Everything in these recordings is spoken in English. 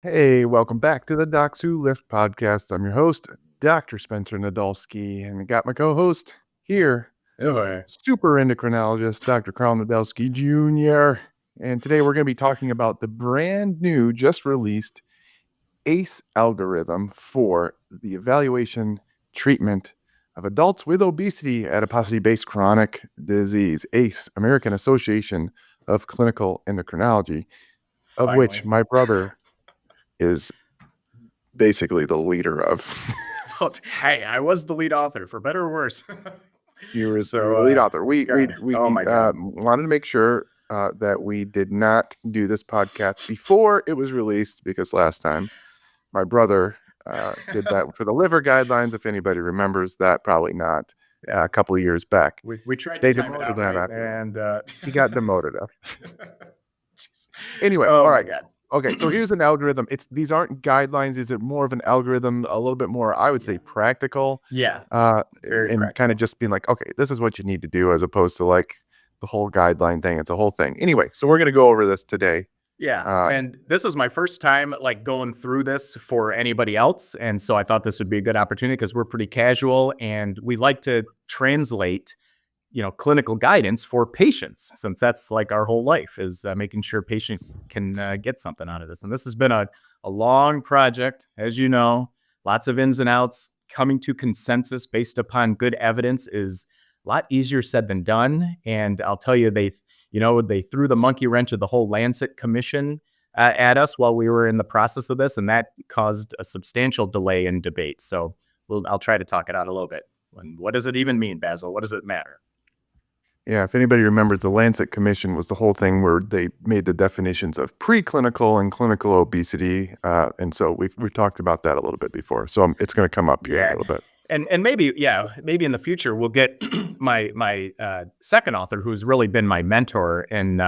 Hey, welcome back to the Docs Who Lift podcast. I'm your host, Dr. Spencer Nadolsky, and I got my co-host here, Okay. super endocrinologist, Dr. Karl Nadolsky Jr. And today we're going to be talking about the brand new, just released ACE algorithm for the evaluation treatment of adults with obesity, adiposity-based chronic disease. ACE, American Association of Clinical Endocrinology, of which Finally. my brother is basically the leader of. Well, hey, I was the lead author, for better or worse. You were So, the lead author. We God, oh my God. wanted to make sure that we did not do this podcast before it was released, because last time my brother did that for the liver guidelines. If anybody remembers that, probably not. Yeah, A couple of years back, we tried to they time it demoted out him right, after and he got demoted. Jeez. Anyway, Oh all my right. God. Okay, so here's an algorithm. These aren't guidelines. Is it more of an algorithm, a little bit more, I would Yeah. say, practical, Yeah, uh, very and kind of practical. just being like, okay, this is what you need to do, as opposed to like the whole guideline thing. It's a whole thing. Anyway, so we're gonna go over this today. Yeah, Uh, and this is my first time like going through this for anybody else, and so I thought this would be a good opportunity because we're pretty casual and we like to translate clinical guidance for patients, since that's like our whole life is making sure patients can get something out of this. And this has been a long project, as you know, lots of ins and outs. Coming to consensus based upon good evidence is a lot easier said than done. And I'll tell you, they threw the monkey wrench of the whole Lancet Commission at us while we were in the process of this, and that caused a substantial delay in debate. So I'll try to talk it out a little bit. And what does it even mean, Basil? What does it matter? yeah, if anybody remembers, the Lancet Commission was the whole thing where they made the definitions of preclinical and clinical obesity, and so we've talked about that a little bit before. So it's going to come up here in a Yeah. little bit. And maybe, yeah, maybe in the future we'll get my second author, who's really been my mentor in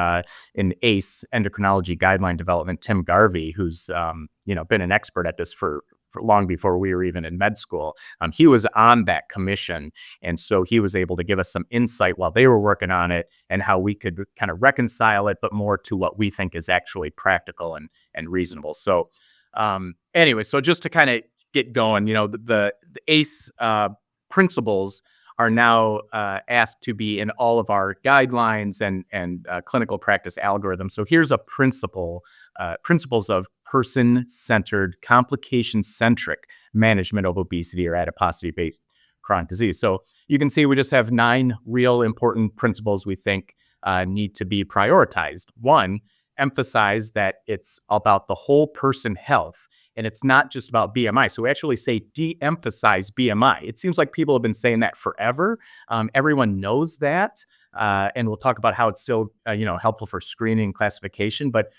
ACE endocrinology guideline development, Tim Garvey, who's been an expert at this for long before we were even in med school. He was on that commission, and so he was able to give us some insight while they were working on it, and how we could kind of reconcile it, but more to what we think is actually practical and reasonable. So anyway, so just to kind of get going, the ACE principles are now asked to be in all of our guidelines and clinical practice algorithms. So here's a principles of person-centered, complication-centric management of obesity or adiposity-based chronic disease. So you can see we just have 9 real important principles we think need to be prioritized. One, emphasize that it's about the whole person health, and it's not just about BMI. So we actually say de-emphasize BMI. It seems like people have been saying that forever. Everyone knows that, and we'll talk about how it's still helpful for screening and classification. But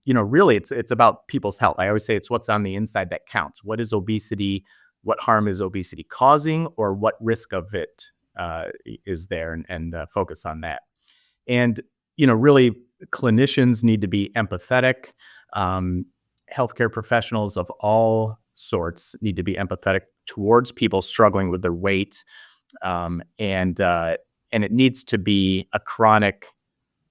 really, it's about people's health. I always say it's what's on the inside that counts. What is obesity? What harm is obesity causing, or what risk of it is there, and focus on that. And really, clinicians need to be empathetic. Healthcare professionals of all sorts need to be empathetic towards people struggling with their weight, and it needs to be a chronic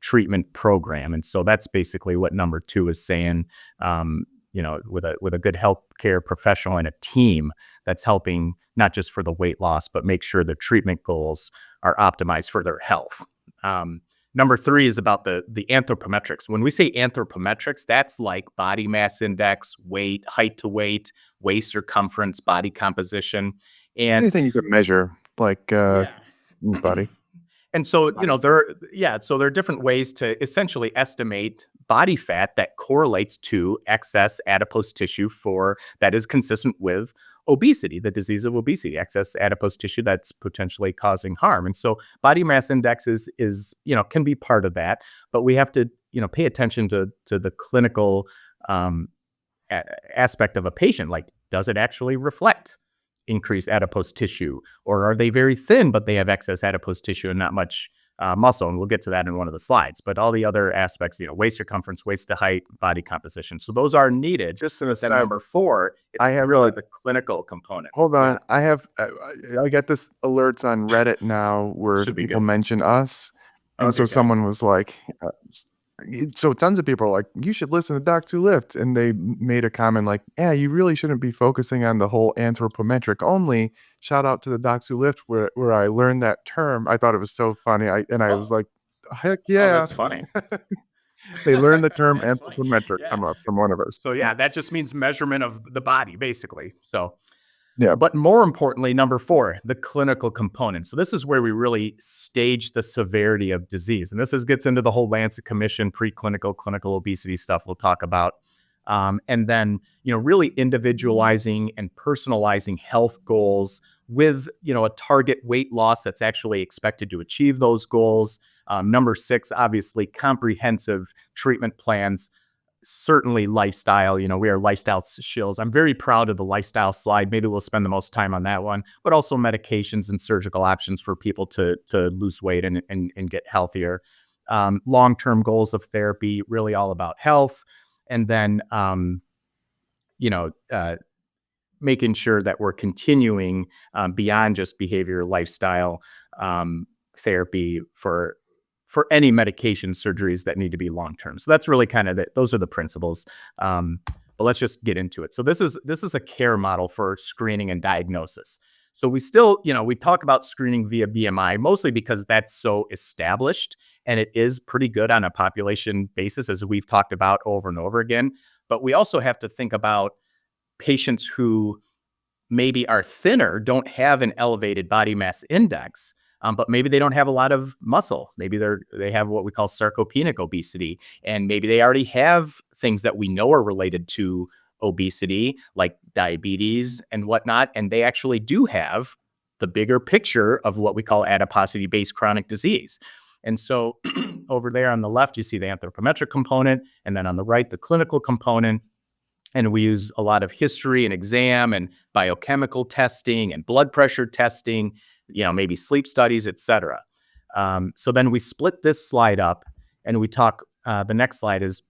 treatment program. And so that's basically what number 2 is saying. With a good healthcare professional and a team that's helping not just for the weight loss, but make sure the treatment goals are optimized for their health. Number 3 is about the anthropometrics. When we say anthropometrics, that's like body mass index, weight, height to weight, waist circumference, body composition, and Anything you could measure, like yeah. body. And so, Body there are different ways to essentially estimate body fat that correlates to excess adipose tissue that is consistent with obesity, the disease of obesity, excess adipose tissue that's potentially causing harm. And so body mass index is can be part of that, but we have to, pay attention to the clinical aspect of a patient. Like, does it actually reflect increased adipose tissue, or are they very thin but they have excess adipose tissue and not much muscle? And we'll get to that in one of the slides. But all the other aspects, waist circumference, waist to height, body composition, so those are needed. Just an Then aside, number 4, I it's have really the clinical component. hold Yeah, on. I get this alerts on Reddit now where should be people good. mention us, Oh, and so good God. someone was like, So tons of people are like, you should listen to Docs Who Lift. And they made a comment like, yeah, you really shouldn't be focusing on the whole anthropometric only. Shout out to the Docs Who Lift where I learned that term. I thought it was so funny. I was Oh, like, heck oh, yeah. that's funny. They learned the term That's funny. anthropometric Yeah. from one of our So yeah, students. that just means measurement of the body, basically. So, Yeah. but more importantly, number 4, the clinical component. So this is where we really stage the severity of disease, and gets into the whole Lancet Commission, preclinical, clinical obesity stuff we'll talk about, and then really individualizing and personalizing health goals with a target weight loss that's actually expected to achieve those goals. Number 6, obviously, comprehensive treatment plans. Certainly lifestyle, we are lifestyle shills. I'm very proud of the lifestyle slide. Maybe we'll spend the most time on that one, but also medications and surgical options for people to lose weight and get healthier. Long-term goals of therapy, really all about health. And then, you know, uh, making sure that we're continuing beyond just behavior lifestyle therapy for any medication surgeries that need to be long term. So that's really kind of those are the principles. But let's just get into it. So this is a care model for screening and diagnosis. So we still, we talk about screening via BMI mostly because that's so established and it is pretty good on a population basis, as we've talked about over and over again. But we also have to think about patients who maybe are thinner, don't have an elevated body mass index, but maybe they don't have a lot of muscle. Maybe they have what we call sarcopenic obesity, and maybe they already have things that we know are related to obesity, like diabetes and whatnot, and they actually do have the bigger picture of what we call adiposity-based chronic disease. And so over there on the left, you see the anthropometric component, and then on the right, the clinical component. And we use a lot of history and exam and biochemical testing and blood pressure testing, maybe sleep studies, et cetera. So then we split this slide up and we talk, the next slide is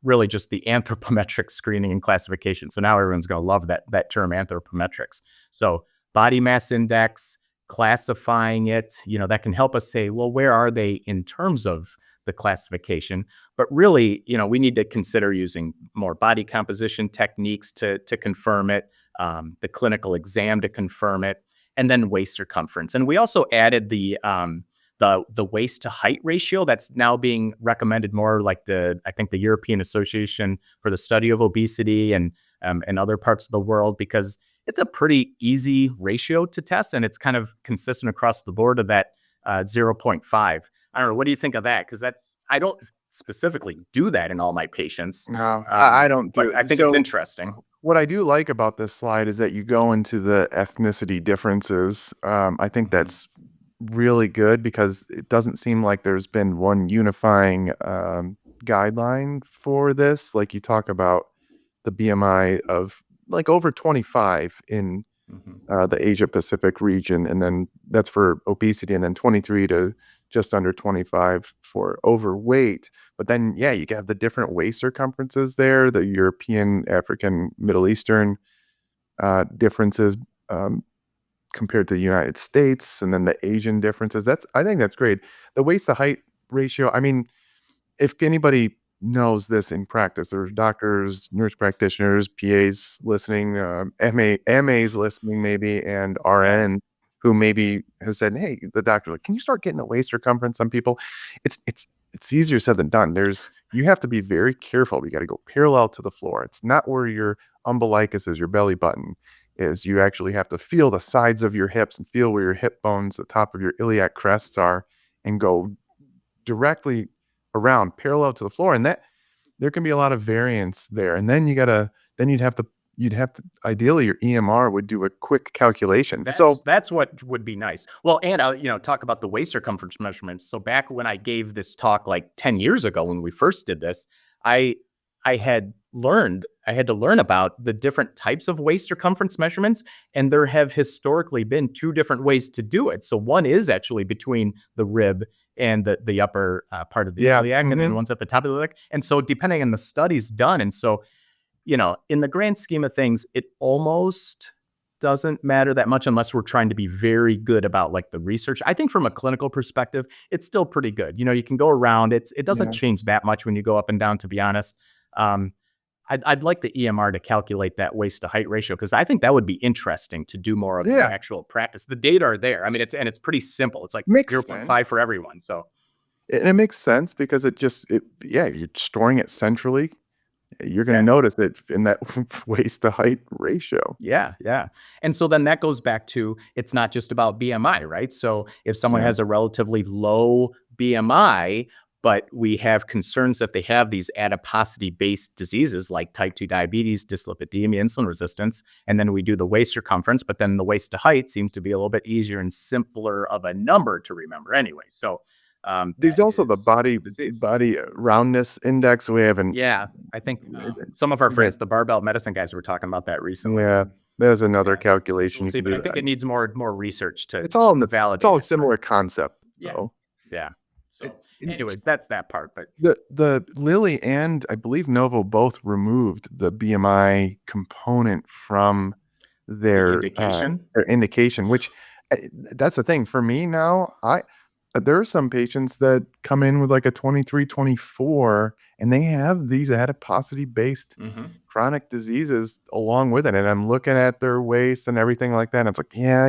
really just the anthropometric screening and classification. So now everyone's going to love that term, anthropometrics. So body mass index, classifying it, that can help us say, well, where are they in terms of the classification? But really, we need to consider using more body composition techniques to confirm it, the clinical exam to confirm it, and then waist circumference. And we also added the waist to height ratio that's now being recommended more, like I think the European Association for the Study of Obesity and other parts of the world, because it's a pretty easy ratio to test and it's kind of consistent across the board of that 0.5. I don't know. What do you think of that? Because I don't specifically do that in all my patients. No, I don't But do I it. think it's So interesting. what I do like about this slide is that you go into the ethnicity differences. I think Mhm. that's really good because it doesn't seem like there's been one unifying guideline for this. Like you talk about the BMI of like over 25 in Mhm. the Asia Pacific region, and then that's for obesity, and then 23 to just under 25 for overweight. But then, yeah, you have the different waist circumferences there, the European, African, Middle Eastern differences um, compared to the United States, and then the Asian differences. I think that's great. The waist to height ratio. I mean, if anybody knows this in practice, there's doctors, nurse practitioners, PAs listening, MAs listening maybe, and Yeah. RN who maybe have said, "Hey," the doctor, like, "Can you start getting a waist circumference on people?" It's easier said than done. You have to be very careful. You got to go parallel to the floor. It's not where your umbilicus is, your belly button is. You actually have to feel the sides of your hips and feel where your hip bones, the top of your iliac crests are, and go directly around parallel to the floor, and that there can be a lot of variance there. And then you'd have to ideally your EMR would do a quick calculation. So That's what would be nice. Well, and I'll talk about the waist circumference measurements. So back when I gave this talk like 10 years ago when we first did this, I I had to learn about the different types of waist circumference measurements, and there have historically been two different ways to do it. So one is actually between the rib and the upper part of the yeah, iliac, and then mhm. one's at the top of the iliac. And so depending on the studies done, and so in the grand scheme of things, it almost doesn't matter that much unless we're trying to be very good about like the research. I think from a clinical perspective, it's still pretty good. You can go around. It doesn't Yeah. change that much when you go up and down, to be honest. Um, I'd like the EMR to calculate that waist to height ratio because I think that would be interesting to do more of in Yeah. actual practice. The data are there. I mean, it's pretty simple. It's like Makes zero point sense. 0.5 for everyone. So And it makes sense because yeah, you're storing it centrally. You're going to yeah. notice it in that waist to height ratio. Yeah, yeah. And so then that goes back to it's not just about BMI, right? So if someone Yeah. has a relatively low BMI, but we have concerns if they have these adiposity-based diseases like type 2 diabetes, dyslipidemia, insulin resistance, and then we do the waist circumference, but then the waist to height seems to be a little bit easier and simpler of a number to remember anyway. So that There's also the is body the disease. body roundness index. We haven't. Yeah, I think some of our Yeah. friends, the barbell medicine guys, were talking about that recently. Yeah. There's another Yeah. So calculation we'll you see, can but do. I think it needs more research to It's validate all a it. But similar concept yeah, though. yeah. It, So, it- anyways, that's that part. But the Lilly and I believe Novo both removed the BMI component from the their indication. indication, which uh, that's the thing for me now. There are some patients that come in with like a 23, 24, and they have these adiposity based Mm-hmm. chronic diseases along with it. And I'm looking at their waist and everything like that. And it's like, yeah,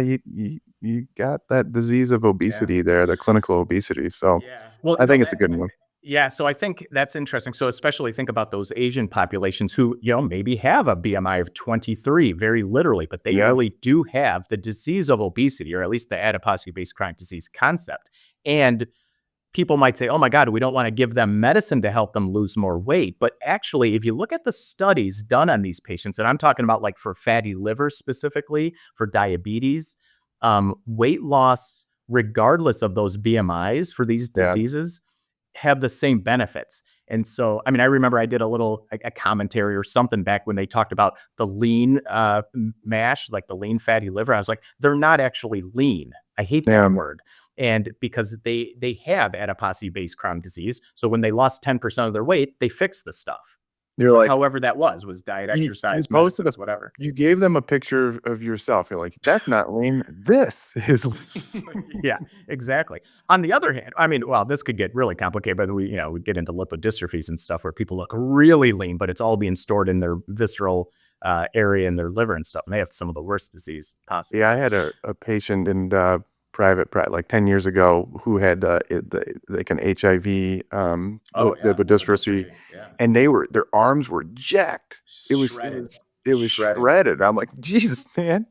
you got that disease of Yeah. obesity there, the clinical obesity. So Yeah. Well, I think it's a good one. yeah. So I think that's interesting. So especially think about those Asian populations who, maybe have a BMI of 23, very literally, but they Yeah. really do have the disease of obesity, or at least the adiposity-based chronic disease concept. And people might say, oh my God, we don't want to give them medicine to help them lose more weight. But actually, if you look at the studies done on these patients, and I'm talking about like for fatty liver specifically, for diabetes, weight loss, regardless of those BMIs for these Yeah. diseases, have the same benefits. And so, I mean, I remember I did a commentary or something back when they talked about the lean MASH, like the lean fatty liver. I was like, they're not actually lean. I hate that Yeah. word. And because they have adiposity-based chronic disease, so when they lost 10% of their weight, they fixed the stuff. You're like, However that was diet, you exercise, posted medicines, whatever. you gave them a picture of yourself. You're like, that's not lean. This is lean. Yeah, exactly. On the other hand, I mean, well, this could get really complicated, but we get into lipodystrophies and stuff where people look really lean, but it's all being stored in their visceral area in their liver and stuff, and they have some of the worst disease possible. Yeah, I had a patient in private like 10 years ago who had like an HIV Oh yeah, lipodystrophy, lipodystrophy. Yeah, and their arms were jacked. It was it shredded, was it was shredded. shredded. I'm like, Jesus, man.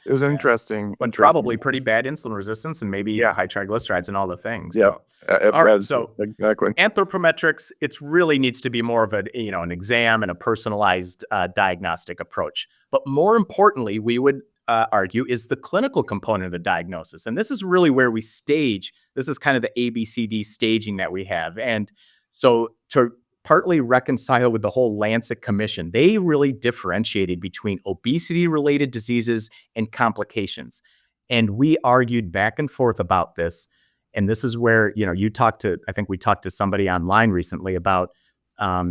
It was an Yeah, but interesting. probably pretty bad insulin resistance and maybe Yeah. high triglycerides and all the things. Yep. So, all right, so Exactly. anthropometrics, it really needs to be more of an exam and a personalized diagnostic approach. But more importantly, we would argue is the clinical component of the diagnosis. And this is really where we stage. This is kind of the ABCD staging that we have. And so to partly reconcile with the whole Lancet Commission, they really differentiated between obesity-related diseases and complications. And we argued back and forth about this. And this is where, I think we talked to somebody online recently about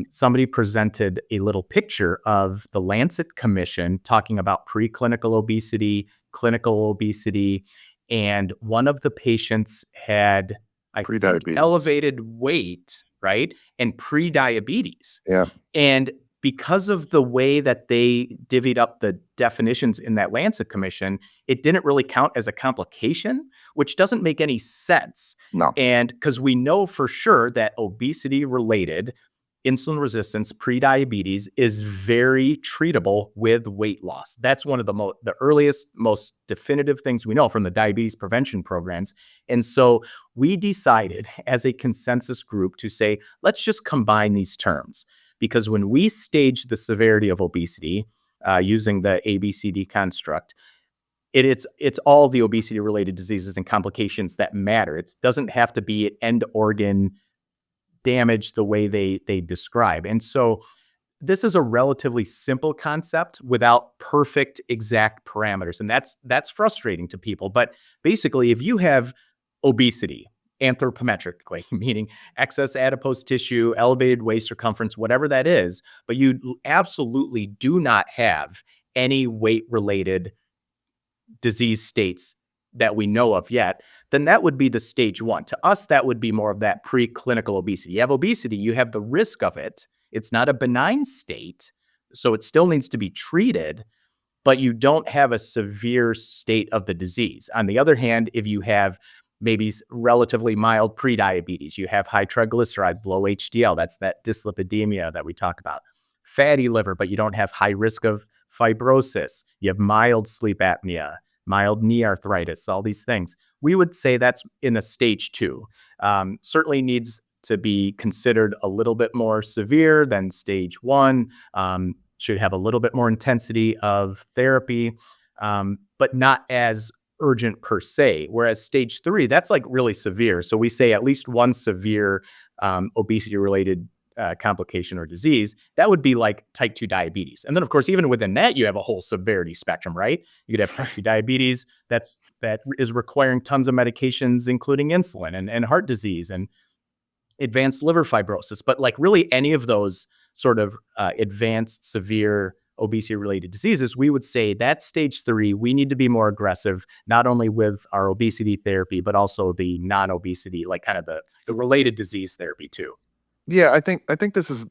somebody presented a little picture of the Lancet Commission talking about preclinical obesity, clinical obesity, and one of the patients had, I think, Prediabetes. elevated weight, right? And prediabetes. Yeah. And because of the way that they divvied up the definitions in that Lancet Commission, it didn't really count as a complication, which doesn't make any sense. No. And because we know for sure that obesity-related insulin resistance, prediabetes is very treatable with weight loss. That's one of the earliest, most definitive things we know from the diabetes prevention programs. And so we decided as a consensus group to say, let's just combine these terms. Because when we stage the severity of obesity using the ABCD construct, it's all the obesity-related diseases and complications that matter. It doesn't have to be end organ damage the way they describe. And so this is a relatively simple concept without perfect exact parameters. And that's frustrating to people. But basically, if you have obesity anthropometrically, meaning excess adipose tissue, elevated waist circumference, whatever that is, but you absolutely do not have any weight related disease states that we know of yet, then that would be the stage 1. To us, that would be more of that preclinical obesity. You have obesity, you have the risk of it. It's not a benign state, so it still needs to be treated, but you don't have a severe state of the disease. On the other hand, if you have maybe relatively mild prediabetes, you have high triglycerides, low HDL, that's that dyslipidemia that we talk about, fatty liver, but you don't have high risk of fibrosis, you have mild sleep apnea, mild knee arthritis, all these things. We would say that's in a stage 2. Certainly needs to be considered a little bit more severe than stage 1. Should have a little bit more intensity of therapy, but not as urgent per se. Whereas stage 3, that's like really severe. So we say at least one severe obesity-related complication or disease. That would be like type 2 diabetes. And then, of course, even within that, you have a whole severity spectrum, right? You could have type 2 diabetes that is requiring tons of medications, including insulin and heart disease and advanced liver fibrosis. But like really any of those sort of advanced severe obesity-related diseases, we would say that's stage 3. We need to be more aggressive, not only with our obesity therapy, but also the non-obesity, like kind of the related disease therapy too. Yeah, I think this is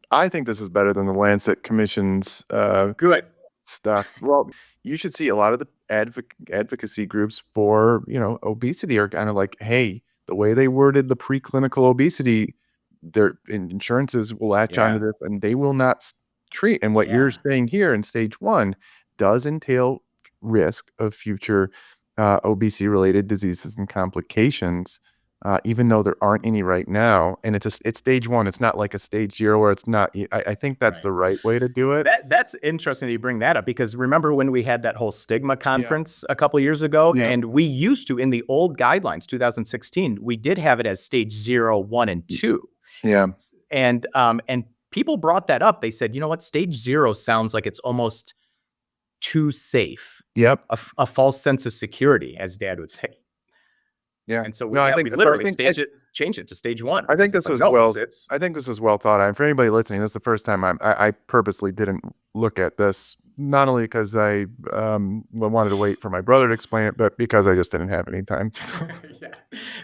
better than the Lancet Commission's Good. stuff. Well, you should see a lot of the advocacy groups for, obesity are kind of like, hey, the way they worded the preclinical obesity, their insurances will latch onto this and they will not treat. And what you're saying here in stage 1 does entail risk of future obesity related diseases and complications. Even though there aren't any right now, and it's stage 1. It's not like a stage 0 where it's not. I think that's the right way to do it. That's interesting that you bring that up, because remember when we had that whole stigma conference a couple of years ago, and we used to, in the old guidelines, 2016, we did have it as stage 0, 1, and 2. Yeah. And people brought that up. They said, you know what, stage 0 sounds like it's almost too safe. Yep. A false sense of security, as Dad would say. Yeah. And so we literally changed it to stage 1. I think this was I think this is well thought out. And for anybody listening, this is the first time I purposely didn't look at this, not only because I wanted to wait for my brother to explain it, but because I just didn't have any time.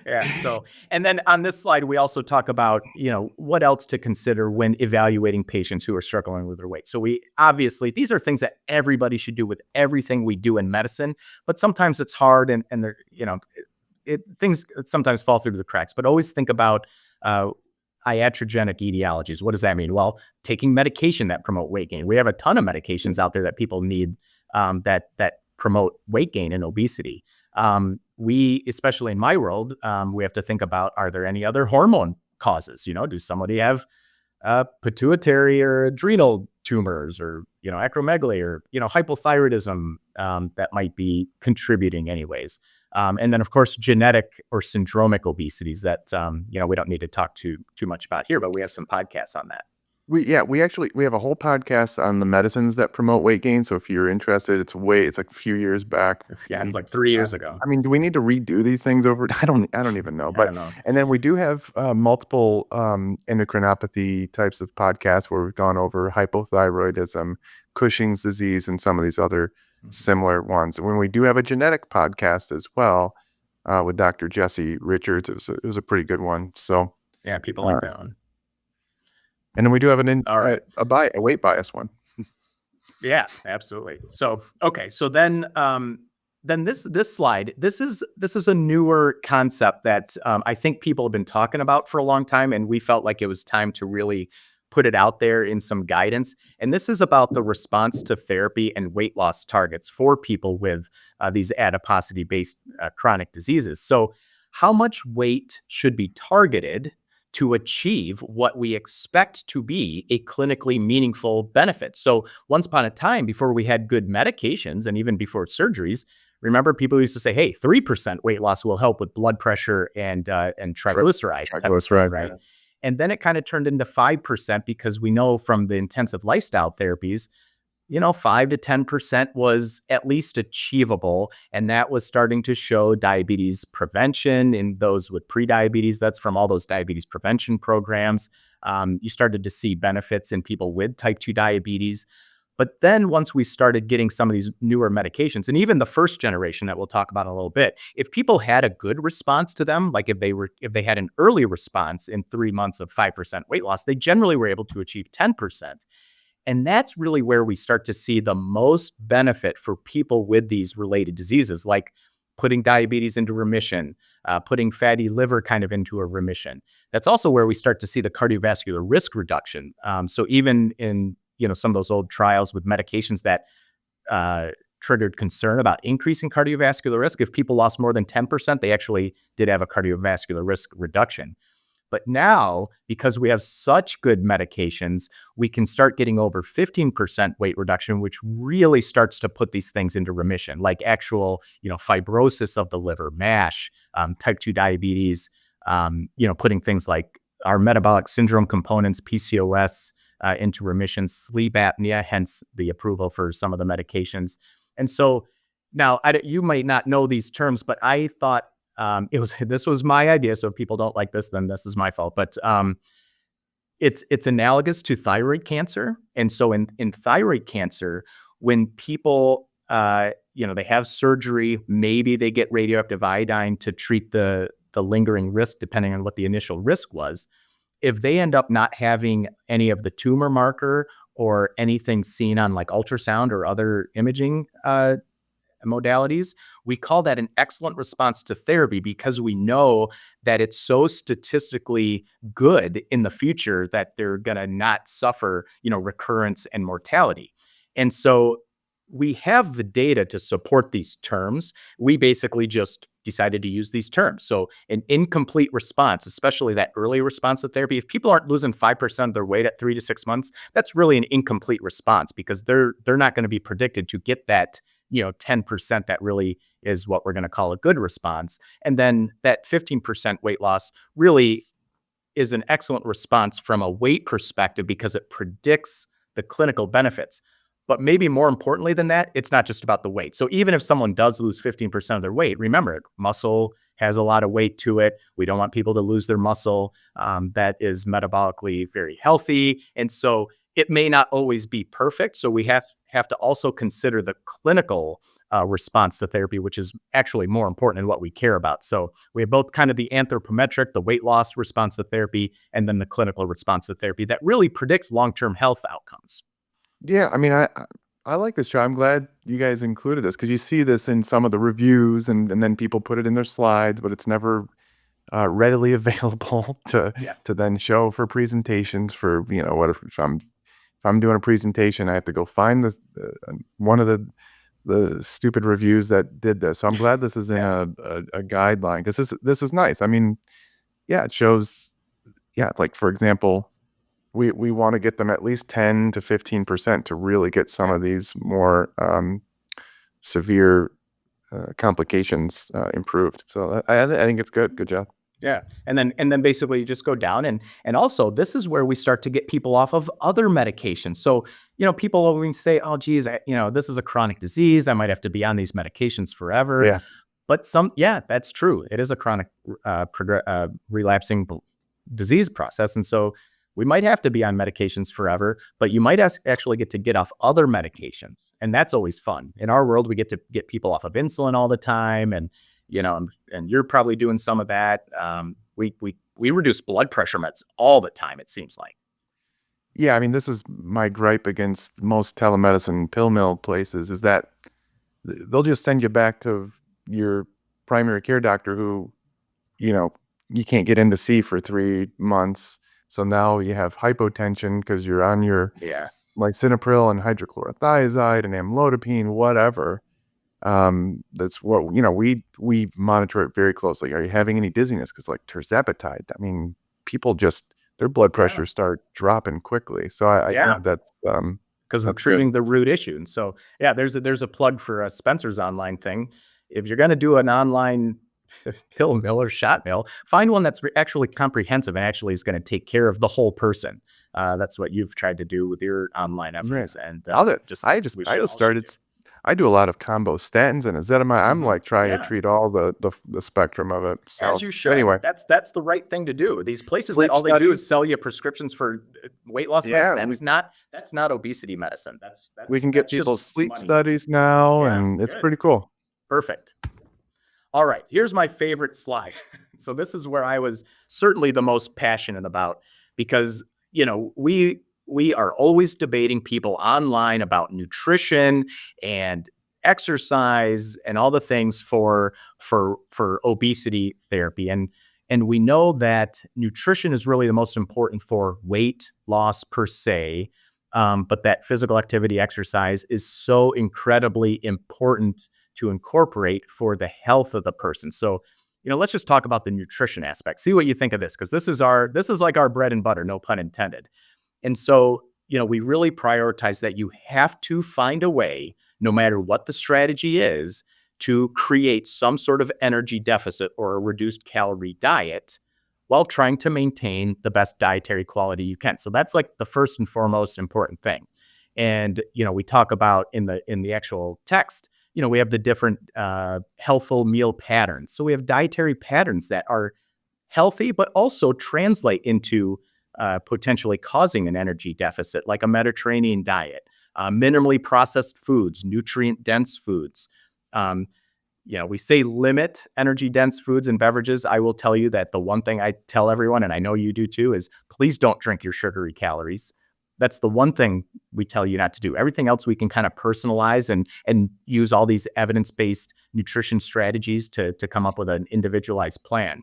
Yeah. So, and then on this slide, we also talk about, what else to consider when evaluating patients who are struggling with their weight. So we obviously, these are things that everybody should do with everything we do in medicine, but sometimes it's hard and they're, things sometimes fall through the cracks, but always think about iatrogenic etiologies. What does that mean? Well, taking medication that promote weight gain. We have a ton of medications out there that people need that promote weight gain and obesity. We, especially in my world, we have to think about, are there any other hormone causes? Do somebody have pituitary or adrenal tumors or, acromegaly or, hypothyroidism that might be contributing anyways. And then, of course, genetic or syndromic obesities that, we don't need to talk too much about here, but we have some podcasts on that. We have a whole podcast on the medicines that promote weight gain. So if you're interested, it's like a few years back. Yeah, it's like 3 years ago. I mean, do we need to redo these things over? I don't even know. But and then we do have multiple endocrinopathy types of podcasts where we've gone over hypothyroidism, Cushing's disease, and some of these other similar ones. And when we do have a genetic podcast as well with Dr. Jesse Richards, it was a pretty good one. So yeah, people like that one. And then we do have a weight bias one. Yeah, absolutely. So okay, so then this slide, this is a newer concept that I think people have been talking about for a long time, and we felt like it was time to really put it out there in some guidance. And this is about the response to therapy and weight loss targets for people with these adiposity-based chronic diseases. So how much weight should be targeted to achieve what we expect to be a clinically meaningful benefit? So once upon a time, before we had good medications and even before surgeries, remember people used to say, hey, 3% weight loss will help with blood pressure and triglyceride, right? Yeah. And then it kind of turned into 5% because we know from the intensive lifestyle therapies, 5 to 10% was at least achievable. And that was starting to show diabetes prevention in those with prediabetes. That's from all those diabetes prevention programs. You started to see benefits in people with type 2 diabetes. But then once we started getting some of these newer medications, and even the first generation that we'll talk about in a little bit, if people had a good response to them, like if they had an early response in 3 months of 5% weight loss, they generally were able to achieve 10%. And that's really where we start to see the most benefit for people with these related diseases, like putting diabetes into remission, putting fatty liver kind of into a remission. That's also where we start to see the cardiovascular risk reduction. So even in some of those old trials with medications that triggered concern about increasing cardiovascular risk, if people lost more than 10%, they actually did have a cardiovascular risk reduction. But now, because we have such good medications, we can start getting over 15% weight reduction, which really starts to put these things into remission, like actual, fibrosis of the liver, MASH, type 2 diabetes, putting things like our metabolic syndrome components, PCOS, into remission, sleep apnea, hence the approval for some of the medications. And so now you might not know these terms, but I thought this was my idea. So if people don't like this, then this is my fault. But it's analogous to thyroid cancer. And so in thyroid cancer, when people they have surgery, maybe they get radioactive iodine to treat the lingering risk, depending on what the initial risk was. If they end up not having any of the tumor marker or anything seen on like ultrasound or other imaging modalities, we call that an excellent response to therapy, because we know that it's so statistically good in the future that they're going to not suffer, recurrence and mortality. And so we have the data to support these terms. We basically just decided to use these terms. So an incomplete response, especially that early response to therapy, if people aren't losing 5% of their weight at 3 to 6 months, that's really an incomplete response, because they're not going to be predicted to get that 10% that really is what we're going to call a good response. And then that 15% weight loss really is an excellent response from a weight perspective, because it predicts the clinical benefits. But maybe more importantly than that, it's not just about the weight. So even if someone does lose 15% of their weight, remember, muscle has a lot of weight to it. We don't want people to lose their muscle that is metabolically very healthy. And so it may not always be perfect. So we have to also consider the clinical response to therapy, which is actually more important in what we care about. So we have both kind of the anthropometric, the weight loss response to therapy, and then the clinical response to therapy that really predicts long-term health outcomes. Yeah, I mean, I like this chart. I'm glad you guys included this, because you see this in some of the reviews, and then people put it in their slides, but it's never readily available Yeah. to then show for presentations. For what if I'm doing a presentation, I have to go find one of the stupid reviews that did this. So I'm glad this is in Yeah. a guideline, because this is nice. I mean, yeah, it shows. Yeah, like for example, we want to get them at least 10 to 15% to really get some Yeah. of these more severe complications improved. So I think it's good. Good job. Yeah. And then basically you just go down, and also this is where we start to get people off of other medications. So, people always say, oh, geez, this is a chronic disease. I might have to be on these medications forever. Yeah. But that's true. It is a chronic relapsing disease process. And so we might have to be on medications forever, but you might actually get off other medications. And that's always fun. In our world, we get to get people off of insulin all the time. And you're probably doing some of that. We reduce blood pressure meds all the time, it seems like. Yeah, I mean, this is my gripe against most telemedicine pill mill places, is that they'll just send you back to your primary care doctor who, you can't get in to see for 3 months. So now you have hypotension because you're on your Yeah. lisinopril and hydrochlorothiazide and amlodipine, whatever. That's what, we monitor it very closely. Are you having any dizziness? Because like Tirzepatide, I mean, people just, their blood Yeah. pressure start dropping quickly. So I Yeah. that's Because we're that's good. treating the root issue. And so, yeah, there's a plug for Spencer's online thing. If you're going to do an online pill mill or shot mill, find one that's actually comprehensive and actually is going to take care of the whole person. That's what you've tried to do with your online Right. efforts. And I we should just all started do. I do a lot of combo statins and ezetimibe. I'm like trying to Yeah. treat all the spectrum of it. As So you should. anyway, That's the right thing to do. These places that sleep all they do studies. is sell you prescriptions for weight loss meds. Yeah, That's not obesity medicine. we can get That's just people sleep money. studies now, Yeah, and it's good. pretty cool. Perfect. All right, here's my favorite slide. So this is where I was certainly the most passionate about because, we are always debating people online about nutrition and exercise and all the things for obesity therapy. And we know that nutrition is really the most important for weight loss per se, but that physical activity exercise is so incredibly important to incorporate for the health of the person. So, let's just talk about the nutrition aspect. See what you think of this, because this is like our bread and butter, no pun intended. And so, we really prioritize that you have to find a way, no matter what the strategy is, to create some sort of energy deficit or a reduced calorie diet while trying to maintain the best dietary quality you can. So that's like the first and foremost important thing. And, we talk about in the actual text, we have the different healthful meal patterns. So we have dietary patterns that are healthy, but also translate into potentially causing an energy deficit, like a Mediterranean diet, minimally processed foods, nutrient dense foods. Um, we say limit energy dense foods and beverages. I will tell you that the one thing I tell everyone, and I know you do too, is please don't drink your sugary calories. That's the one thing we tell you not to do. Everything else we can kind of personalize and use all these evidence based nutrition strategies to come up with an individualized plan.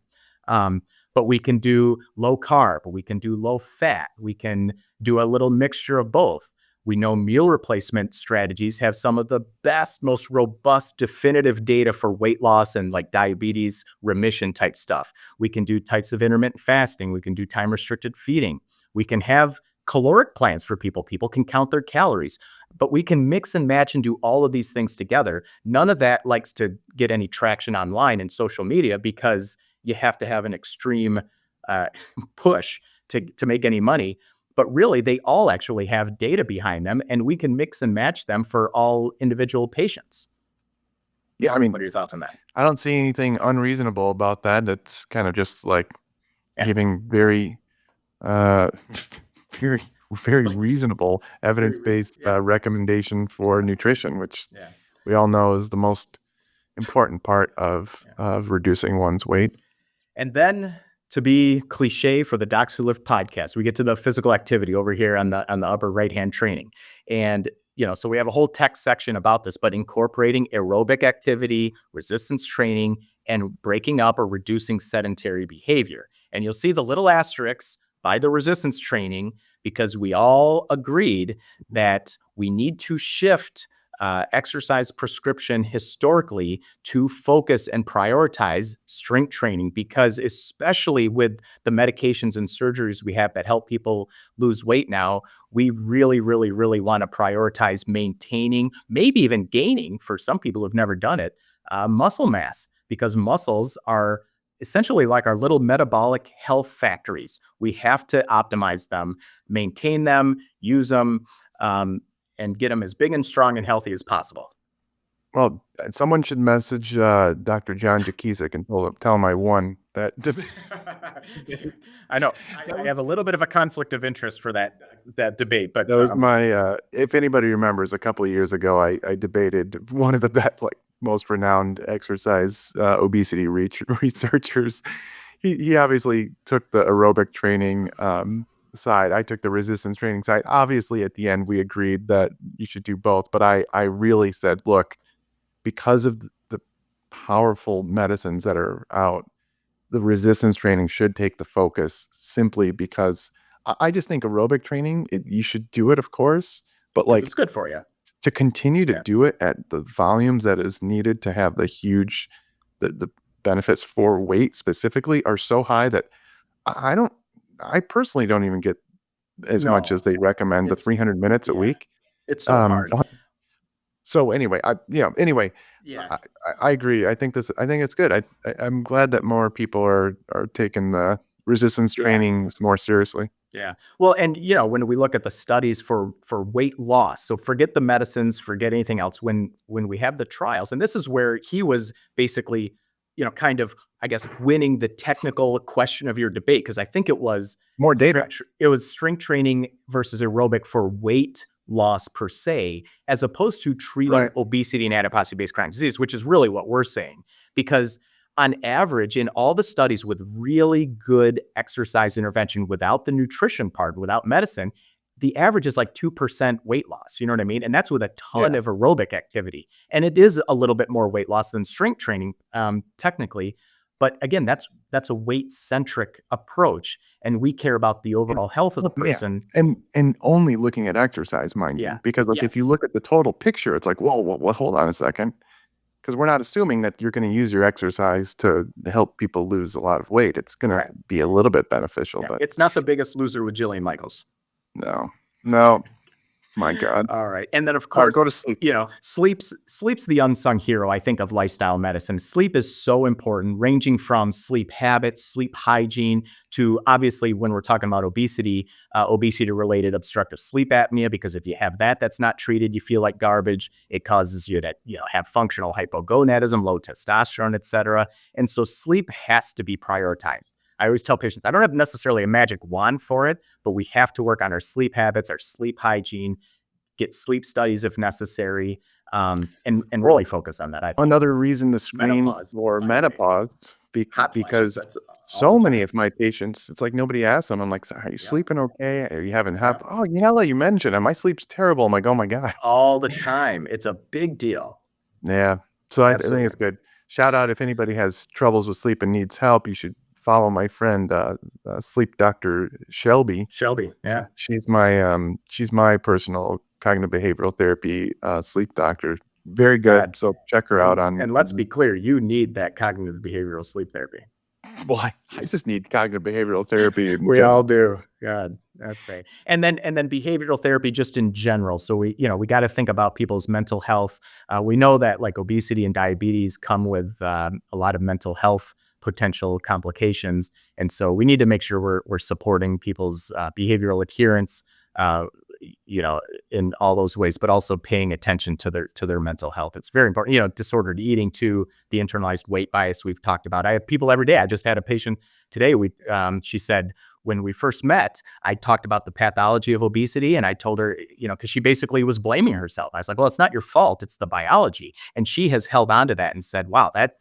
Um, but we can do low carb, we can do low fat, we can do a little mixture of both. We know meal replacement strategies have some of the best, most robust, definitive data for weight loss and like diabetes remission type stuff. We can do types of intermittent fasting. We can do time restricted feeding. We can have caloric plans for people. People can count their calories, but we can mix and match and do all of these things together. None of that likes to get any traction online and social media because you have to have an extreme uh, push to make any money. But really, they all actually have data behind them, and we can mix and match them for all individual patients. Yeah, I mean, What are your thoughts on that? I don't see anything unreasonable about that. That's kind of just like Yeah, giving very, uh, very, very like reasonable very reasonable. evidence-based Yeah, recommendation for nutrition, which yeah, we all know is the most important part of yeah. reducing one's weight. And then to be cliche for the Docs Who Lift podcast, we get to the physical activity over here on the upper right hand training. And so we have a whole text section about this, but incorporating aerobic activity, resistance training, and breaking up or reducing sedentary behavior. And you'll see the little asterisks by the resistance training because we all agreed that we need to shift exercise prescription historically to focus and prioritize strength training because, especially with the medications and surgeries we have that help people lose weight now, we really, really, really want to prioritize maintaining, maybe even gaining for some people who've never done it, muscle mass because muscles are essentially like our little metabolic health factories. We have to optimize them, maintain them, use them. And get them as big and strong and healthy as possible. Well, someone should message Dr. John Jakisik and tell him I won that debate. I know. That I was have a little bit of a conflict of interest for that debate, but that was my. If anybody remembers, a couple of years ago, I debated one of the best, like most renowned exercise obesity researchers. He obviously took the aerobic training side. I took the resistance training side. Obviously, at the end, we agreed that you should do both. But I really said, look, because of the powerful medicines that are out, the resistance training should take the focus simply because I just think aerobic training, you should do it, of course, but because it's like good for you. to continue to Yeah. do it at the volumes that is needed to have the huge, the benefits for weight specifically are so high that I don't, I personally don't even get as much as No, they recommend the it's 300 minutes a yeah, week. it's so Um, hard. so anyway, anyway, Yeah. I agree. I think it's good. I'm glad that more people are taking the resistance Yeah. training more seriously. Yeah. Well, and when we look at the studies for weight loss, so forget the medicines, forget anything else. When we have the trials, and this is where he was basically, kind of, I guess, winning the technical question of your debate, because I think it was More data. strength training versus aerobic for weight loss per se, as opposed to treating Right. obesity and adiposity-based chronic disease, which is really what we're saying. Because on average, in all the studies with really good exercise intervention without the nutrition part, without medicine, the average is like 2% weight loss. You know what I mean? And that's with a ton Yeah. of aerobic activity. And it is a little bit more weight loss than strength training, technically. But again, that's a weight centric approach. And we care about the And overall health of the yeah, person. and only looking at exercise, mind you, Yeah. because, like, if you Yes. look at the total picture, it's like, "Whoa, hold on a second, because we're not assuming that you're gonna use your exercise to help people lose a lot of weight. It's gonna Right. be a little bit beneficial, Yeah. but It's not The Biggest Loser with Jillian Michaels. no. No, my god. All right. And then of Alright, course, go to sleep. sleep's the unsung hero, I think, of lifestyle medicine. Sleep is so important, ranging from sleep habits, sleep hygiene, to obviously when we're talking about obesity, obesity related obstructive sleep apnea, because if you have that that's not treated, you feel like garbage. It causes you to, have functional hypogonadism, low testosterone, etc. And so sleep has to be prioritized. I always tell patients, I don't have necessarily a magic wand for it, but we have to work on our sleep habits, our sleep hygiene, get sleep studies if necessary, and really Well, focus on that, I think. another reason to screen Menopause, for by the way, menopause hot flashes, because that's all the so many time. of my patients, it's like nobody asks them. I'm like, "So are you Yep, sleeping okay? Are you having yep, oh, yeah, like you mentioned it. My sleep's terrible." I'm like, "Oh my god." all the time. It's a big deal. Yeah. So I think Absolutely. it's good. Shout out if anybody has troubles with sleep and needs help, you should follow my friend, sleep doctor Shelby. Shelby, yeah, She's my personal cognitive behavioral therapy, sleep doctor. Very good. God. So check her out And let's be clear, you need that cognitive behavioral sleep therapy. well, I just need cognitive behavioral therapy in We all general. do. God, that's great. And then behavioral therapy just in general. So we got to think about people's mental health. We know that like obesity and diabetes come with a lot of mental health potential complications, and so we need to make sure we're supporting people's behavioral adherence. Uh, you know, in all those ways, but also paying attention to their mental health. It's very important. Disordered eating too, the internalized weight bias we've talked about. I have people every day. I just had a patient today. She said when we first met, I talked about the pathology of obesity, and I told her, because she basically was blaming herself. I was like, well, it's not your fault; it's the biology. And she has held on to that and said, wow, that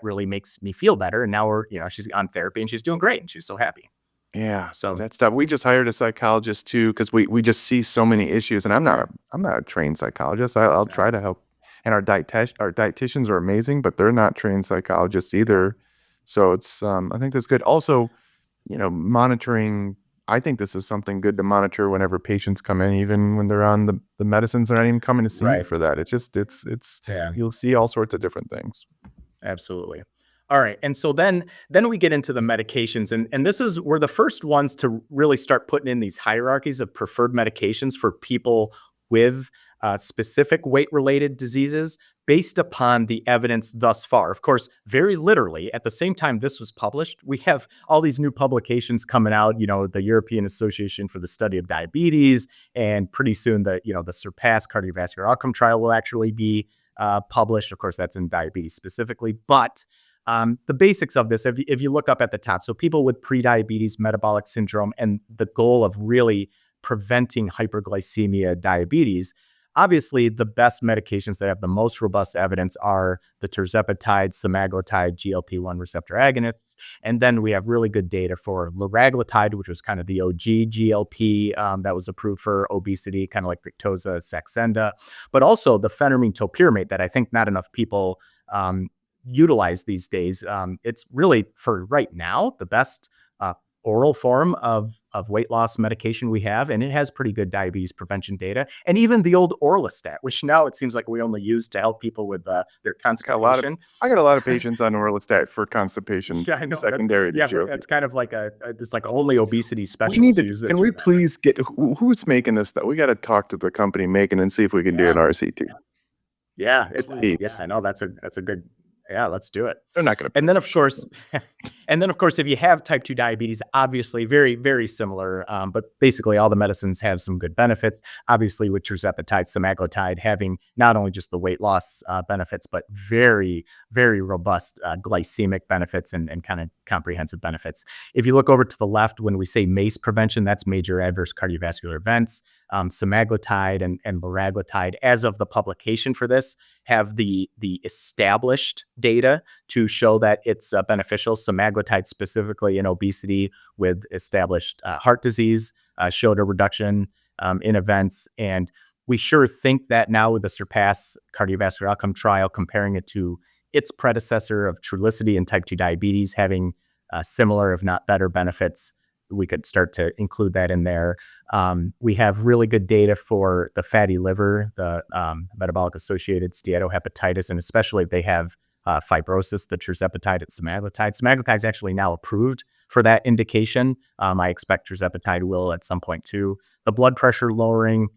really makes me feel better. And now she's on therapy and she's doing great and she's so happy. Yeah, So that stuff. We just hired a psychologist too because we just see so many issues, and yeah, I'm not a trained psychologist. I'll no, try to help, and our dietitians are amazing, but they're not trained psychologists yeah, either. So it's I think that's good. Also, monitoring. I think this is something good to monitor whenever patients come in, even when they're on the medicines. They're not even coming to see you right, for that. It's just it's yeah. you'll see all sorts of different things. Absolutely. All right. And so then we get into the medications, and this is we're the first ones to really start putting in these hierarchies of preferred medications for people with specific weight related diseases based upon the evidence thus far. Of course, very literally at the same time this was published, we have all these new publications coming out, the European Association for the Study of Diabetes, and pretty soon the Surpass cardiovascular outcome trial will actually be published. Of course, that's in diabetes specifically, but the basics of this, if you look up at the top, so people with prediabetes, metabolic syndrome, and the goal of really preventing hyperglycemia, diabetes, obviously the best medications that have the most robust evidence are the Tirzepatide, Semaglutide, GLP-1 receptor agonists. And then we have really good data for liraglutide, which was kind of the OG GLP that was approved for obesity, kind of like Victoza, Saxenda, but also the Phentermine topiramate that I think not enough people utilize these days. It's really, for right now, the best oral form of weight loss medication we have, and it has pretty good diabetes prevention data. And even the old Orlistat, which now it seems like we only use to help people with their I got a lot of constipation. I got a lot of patients on Orlistat for constipation Yeah, I know. secondary to GLP. It's kind of like it's like only obesity We need specialists to use this can for we that. please get who's making this stuff? We gotta talk to the company making and see if we can do an Yeah, RCT. yeah, it's yeah. Please. I know that's a good. Yeah, let's do it. They're not going to. And then, of course, if you have type 2 diabetes, obviously very, very similar. But basically, all the medicines have some good benefits. Obviously, with Tirzepatide, Semaglutide having not only just the weight loss benefits, but very, very robust glycemic benefits and kind of comprehensive benefits. If you look over to the left, when we say MACE prevention, that's major adverse cardiovascular events. Semaglutide and liraglutide, as of the publication for this, have the established data to show that it's beneficial. Semaglutide specifically in obesity with established heart disease showed a reduction in events. And we sure think that now with the SURPASS cardiovascular outcome trial, comparing it to its predecessor of Trulicity and type 2 diabetes, having similar, if not better benefits, we could start to include that in there. We have really good data for the fatty liver, the metabolic associated steatohepatitis, and especially if they have fibrosis, the Tirzepatide and Semaglutide. Semaglutide is actually now approved for that indication. I expect Tirzepatide will at some point too. The blood pressure lowering,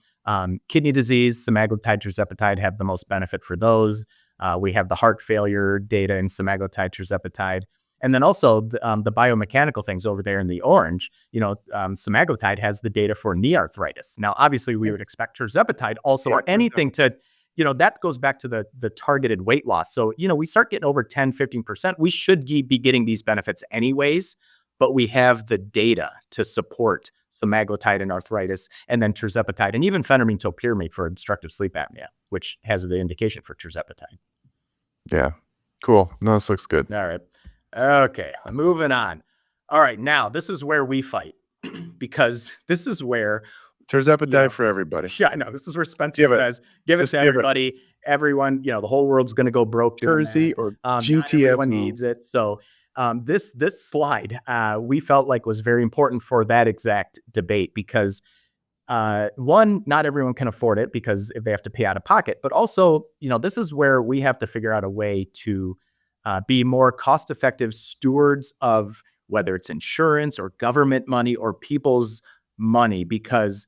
kidney disease, Semaglutide, Tirzepatide have the most benefit for those. We have the heart failure data in Semaglutide, Tirzepatide. And then also the biomechanical things over there in the orange, Semaglutide has the data for knee arthritis. Now, obviously, we would expect Tirzepatide also, or anything to, that goes back to the targeted weight loss. So, we start getting over 10, 15%. We should be getting these benefits anyways, but we have the data to support Semaglutide and arthritis, and then Tirzepatide, and even Phentermine topiramate for obstructive sleep apnea, which has the indication for Tirzepatide. Yeah. Cool. No, this looks good. All right. Okay, moving on. All right, now this is where we fight because this is where Tirzepatide for everybody. Yeah, I know. This is where Spencer says, "Give it to everybody, everyone." The whole world's going to go broke. Terzi or GTFO. Everyone needs it. So this slide we felt like was very important for that exact debate because one, not everyone can afford it because if they have to pay out of pocket, but also this is where we have to figure out a way to be more cost-effective stewards of whether it's insurance or government money or people's money. Because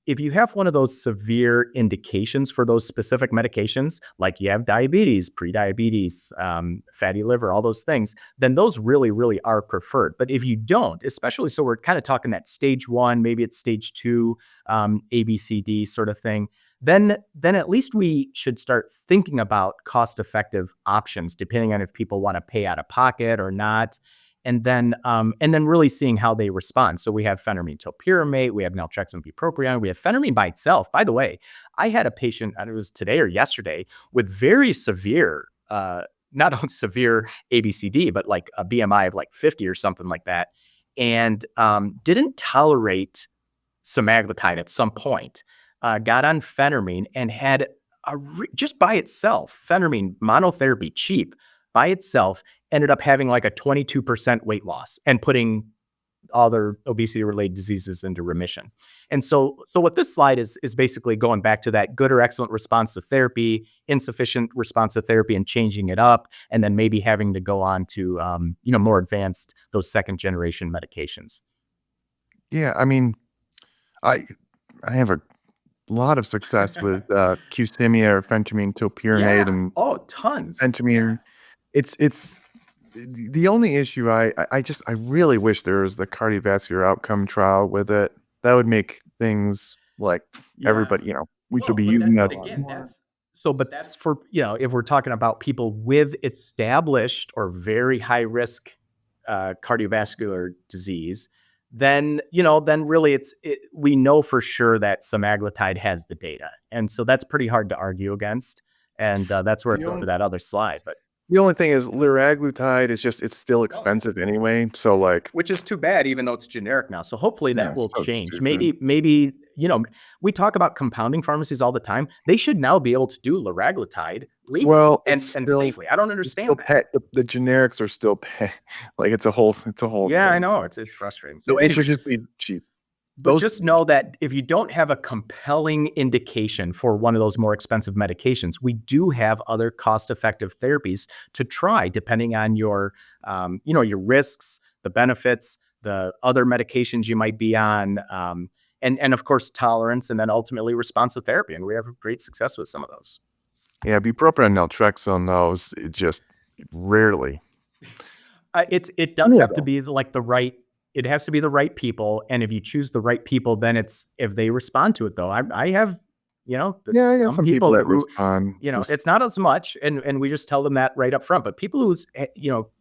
if you have one of those severe indications for those specific medications, like you have diabetes, prediabetes, fatty liver, all those things, then those really, really are preferred. But if you don't, especially, so we're kind of talking that stage 1, maybe it's stage 2, ABCD sort of thing, then at least we should start thinking about cost-effective options, depending on if people want to pay out of pocket or not, and then really seeing how they respond. So we have Phentermine topiramate, we have naltrexone bupropion, we have Phentermine by itself. By the way, I had a patient, it was today or yesterday, with very severe, not only severe ABCD, but like a BMI of like 50 or something like that, and didn't tolerate semaglutide at some point. Got on Phentermine and had just by itself, Phentermine monotherapy, cheap, by itself, ended up having like a 22% weight loss and putting all their obesity-related diseases into remission. And so what this slide is basically going back to that good or excellent response to therapy, insufficient response to therapy, and changing it up, and then maybe having to go on to more advanced, those second-generation medications. Yeah, I mean, I have a lot of success with Qsymia or Phentermine topiramate and tons. Phentermine. It's the only issue. I really wish there was the cardiovascular outcome trial with it. That would make things like everybody. We could be using that. Again, that's for if we're talking about people with established or very high risk cardiovascular disease. Then really we know for sure that semaglutide has the data. And so that's pretty hard to argue against. And that's where I go to that other slide. But the only thing is liraglutide is it's still expensive anyway. So which is too bad, even though it's generic now. So hopefully that will change. Maybe, we talk about compounding pharmacies all the time. They should now be able to do liraglutide legally and safely. I don't understand that. The generics are still it's a whole Yeah, thing. I know. It's frustrating. So it should just be cheap. But just know that if you don't have a compelling indication for one of those more expensive medications, we do have other cost-effective therapies to try, depending on your risks, the benefits, the other medications you might be on, and of course tolerance, and then ultimately responsive therapy. And we have great success with some of those. Yeah, bupropion and naltrexone, those Rarely. It does have to be like the right. It has to be the right people, and if you choose the right people, then it's if they respond to it. Though I have, Yeah, I got some some people people that who, respond. Just it's not as much, and we just tell them that right up front. But people who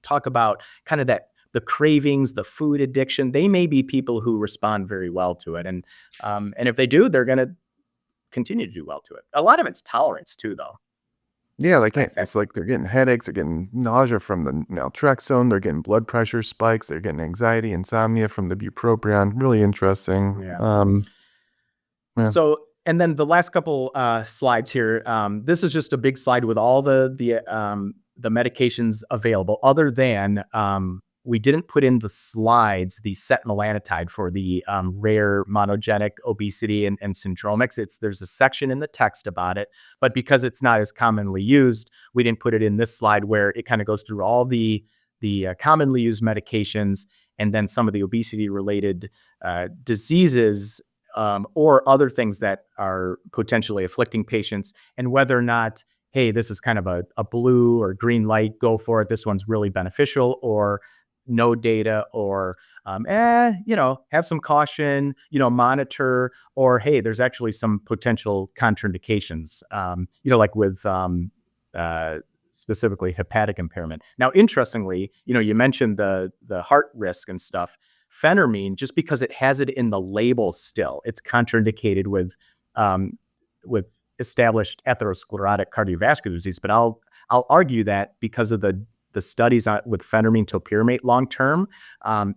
talk about kind of that the cravings, the food addiction, they may be people who respond very well to it, and if they do, they're going to continue to do well to it. A lot of it's tolerance too, though. yeah, like I think. it's like they're getting headaches, they're getting nausea from the naltrexone, they're getting blood pressure spikes, they're getting anxiety, insomnia from the bupropion. Really interesting. Yeah. Yeah, So, and then the last couple slides here. This is just a big slide with all the medications available. Other than we didn't put in the slides the setmelanotide for the rare monogenic obesity and syndromics. There's a section in the text about it, but because it's not as commonly used, we didn't put it in this slide where it kind of goes through all the commonly used medications and then some of the obesity related diseases or other things that are potentially afflicting patients, and whether or not, hey, this is kind of a blue or green light, go for it. This one's really beneficial, or no data, or have some caution, monitor, or hey, there's actually some potential contraindications, like with uh, specifically hepatic impairment. Now, interestingly, you mentioned the heart risk and stuff. Phentermine, just because it has it in the label still, it's contraindicated um, with established atherosclerotic cardiovascular disease. But I'll argue that because of the studies with phentermine topiramate long term,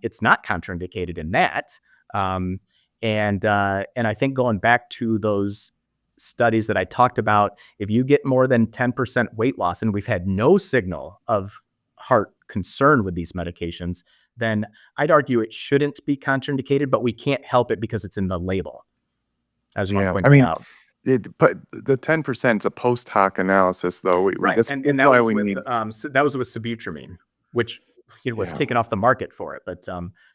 it's not contraindicated in that. And I think going back to those studies that I talked about, if you get more than 10% weight loss, and we've had no signal of heart concern with these medications, then I'd argue it shouldn't be contraindicated, but we can't help it because it's in the label. I just want to yeah. point I that mean, out. but the 10% is a post hoc analysis, though. Right. That's And that why was we with need. that was with sibutramine, which was Yeah, taken off the market for it. But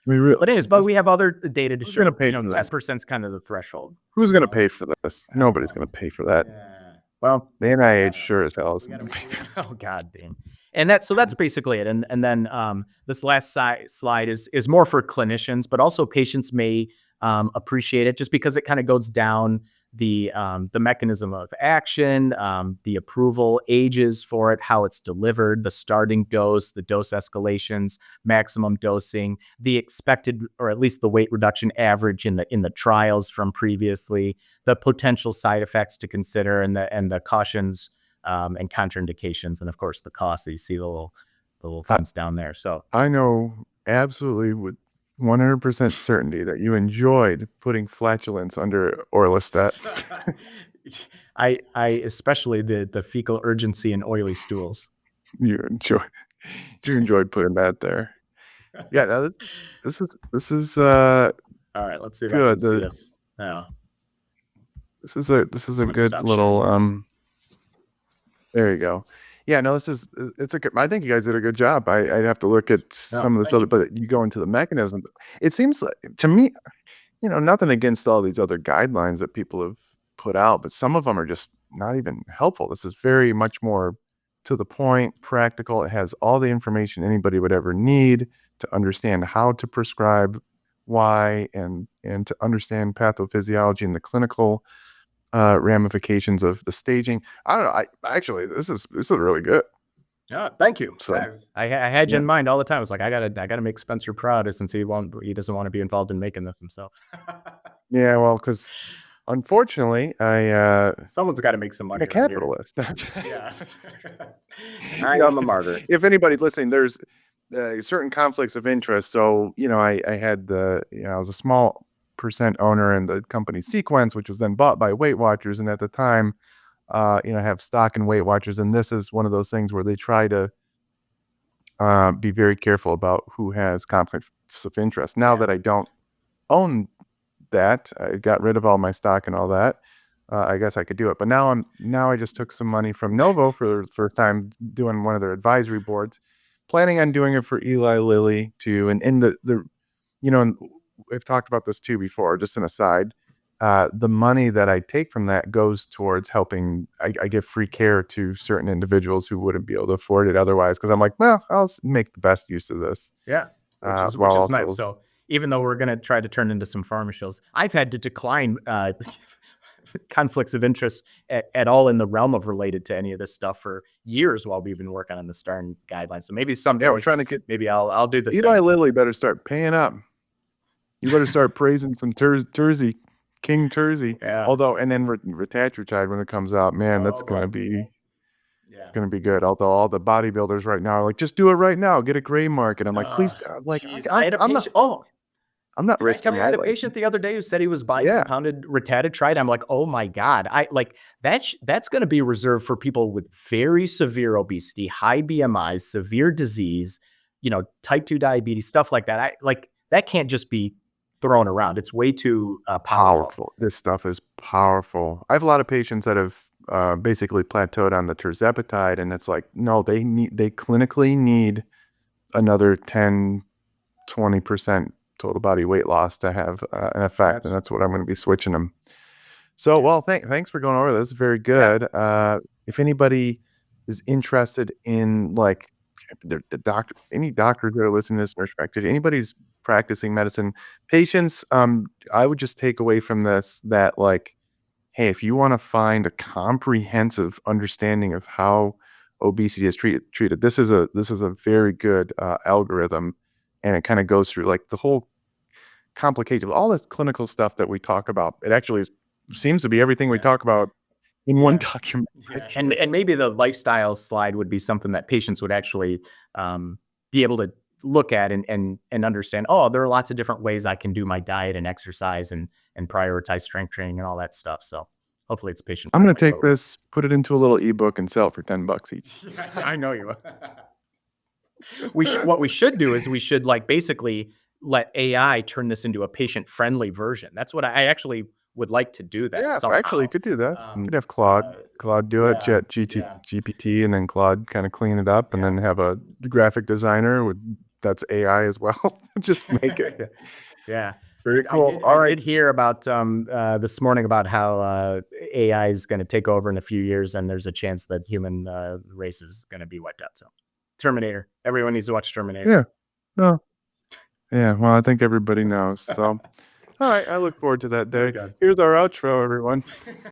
we really. but we have other data to Who's gonna show, pay for this? 10% is kind of the threshold. Who's gonna So pay for this? I don't Nobody's know. gonna pay for that. Yeah. Well, The I NIH don't know. sure as hell We isn't got to, gonna pay for oh God, Dean. And so that's basically it. And then this last slide is more for clinicians, but also patients may appreciate it just because it kind of goes down the mechanism of action, the approval, ages for it, how it's delivered, the starting dose, the dose escalations, maximum dosing, the expected or at least the weight reduction average in the trials from previously, the potential side effects to consider, and the cautions and contraindications, and of course the cost. So you see the little I, fence down there. So I know absolutely with 100% certainty that you enjoyed putting flatulence under orlistat. I especially the fecal urgency and oily stools. You enjoy you enjoyed putting that there. Yeah, now this is All right, let's see if I can good. see this now. This is a I'm gonna good stop sharing little here. there you go. Yeah, no, it's a good. I think you guys did a good job. I'd have to look at No, some of this thank other, you. but you go into the mechanism. It seems like, to me, nothing against all these other guidelines that people have put out, but some of them are just not even helpful. This is very much more to the point, practical. It has all the information anybody would ever need to understand how to prescribe, why, and to understand pathophysiology and the clinical ramifications of the staging. I don't know. Actually, this is really good. Yeah, thank you. So I had you yeah, in mind all the time. I was like, I gotta make Spencer proud, since he doesn't want to be involved in making this himself. yeah. Well, because unfortunately, Someone's got to make some I'm a money around here. capitalist. Yeah, I am a martyr. If anybody's listening, there's certain conflicts of interest. So, I had I was a small percent owner in the company Sequence, which was then bought by Weight Watchers. And at the time, I have stock in Weight Watchers. And this is one of those things where they try to be very careful about who has conflicts of interest. Now Yeah. that I don't own that, I got rid of all my stock and all that. I guess I could do it, but now I just took some money from Novo for the first time doing one of their advisory boards, planning on doing it for Eli Lilly too. And in the and we've talked about this too before. Just an aside, the money that I take from that goes towards helping. I give free care to certain individuals who wouldn't be able to afford it otherwise. Because I'm like, well, make the best use of this, Yeah, which while is nice. also, So even though we're going to try to turn into some pharma shows, I've had to decline conflicts of interest at all in the realm of related to any of this stuff for years while we've been working on the Stern guidelines. So maybe yeah, we're someday, trying to get maybe I'll do the Eli same. Lilly better start paying up. You better start praising some Tersey, King Tersey. Yeah. Although, and then Retatrutide when it comes out, man, Oh boy. it's Yeah. gonna be good. Although all the bodybuilders right now are like, just do it right now, get a gray market. I'm like, please, like, Geez, I had a I'm not, patient. Oh, I'm not can I tell risking you, I had my a life. patient the other day who said he was buying Yeah, compounded Retatrutide. I'm like, oh my god, I like that's going to be reserved for people with very severe obesity, high BMIs, severe disease, type 2 diabetes, stuff like that. I like that can't just be thrown around. It's way too powerful. powerful. This stuff is powerful. I have a lot of patients that have basically plateaued on the Tirzepatide, and it's like, no, they clinically need another 10-20% total body weight loss to have an effect, and That's that's what I'm going to be switching them. So, yeah, well, thanks for going over this. This is very yeah, good. If anybody is interested in like the doctor, any doctors that are listening to this, nurse practitioner, anybody's practicing medicine, patients, I would just take away from this that like, hey, if you want to find a comprehensive understanding of how obesity is treated, this is a very good algorithm, and it kind of goes through like the whole complicated, all this clinical stuff that we talk about. It actually seems to be everything we yeah, talk about in one yeah. document. Yeah, and maybe the lifestyle slide would be something that patients would actually be able to look at and understand. Oh, there are lots of different ways I can do my diet and exercise and prioritize strength training and all that stuff. So hopefully it's patient I'm gonna friendly. take this, put it into a little ebook, and sell it for $10 each. I know you. What we should do is we should like basically let AI turn this into a patient friendly version. That's what I actually would like to do that Yeah, actually, you somehow. could do that. You Um, could have uh, Claude do it, yeah, Jet yeah, GPT, and then Claude kind of clean it up, and yeah. then have a graphic designer with that's AI as well. Just make it Yeah. very I cool. did I All right. did hear about this morning about how AI is going to take over in a few years, and there's a chance that human race is going to be wiped out. So, Terminator. Everyone needs to watch Terminator. Yeah. No. Yeah. Well, I think everybody knows. So, all right. I look forward to that Oh day. God. Here's our outro, everyone.